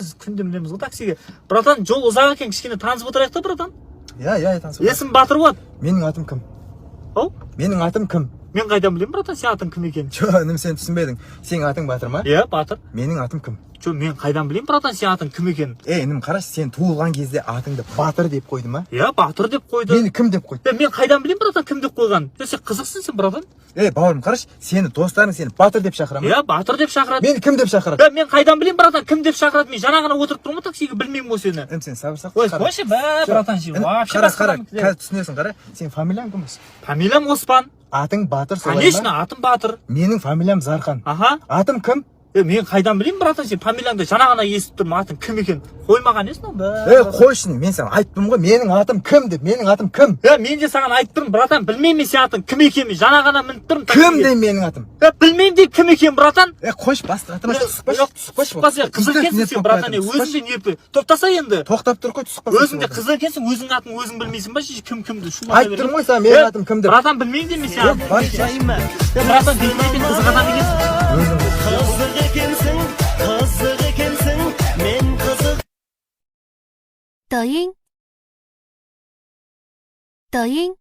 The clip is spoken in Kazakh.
біз күнде мінеміз ғой таксиге. Братан, жол ұзақ екен, кішкене танысып отырайық та, братан. Иә, танысып. Есім Батыр болады. Менің атым кім? Ау? Менің атым кім? Мен қайдан білемін, братан, сен атың кім екенін? Жоқ, сен түсінбедің. Сенің атың Батыр ма? Иә, Батыр. Менің атым кім? Жоқ, мен қайдан білемін, братан, сен атың кім екенін? Інім, қарашы, сен туылған кезде атыңды Батыр деп қойды ма? Иә, Батыр деп қойды. Мені кім деп қойды? Мен қайдан білемін, братан, кім деп қойған? Сен қызықсың сен, братан. Бауырым, қарашы, сені достарың сені Батыр деп шақыра ма? Иә, Батыр деп шақырады. Мені кім деп шақырады? Мен қайдан білемін, братан, кім деп шақырады? Мен жаңа ғана отырып тұрмын таксиге, білмеймін ғой сені. Сен сабыр сақ. Ой, қойшы, братан, сен вообще қара, қазір түсінесің, қара. Сен фамилияң кім? Фамилиям Оспан. Атың Батыр солай ма? Конечно, атым Батыр. Менің фамилиям Зархан. Аха. Атым кім? Мен қайдан білейін, братан, сен фамилияңды жаңа ғана естіп тұрмын, атың кім екен? Қоймаған есің ба? Қойшын, мен саған айттым ғой, менің атым кім деп, менің атым кім? Мен де саған айтып тұрмын, братан, білмеймін мен сен атың кім екенін, жаңа ғана мініп тұрмын. Кім де менің атым? Білмеймін де кім екен, братан? Қойш, басты атыма сұқпашы, қызыл екенсің сен, братан, өзің де нерпі. Тоқтаса енді. Тоқтап тұр қой, сұқпашы. Өзің де қызыл екенсің, өзің атың өзің білмейсің ба? Кім-кімді шулай айтып тұрмын ғой саған, менің атым кім деп. Братан, білмеймін де мен сен братан, білмеймін, қызық адам екенсің. Қызық екенсің, мен қызық.抖音。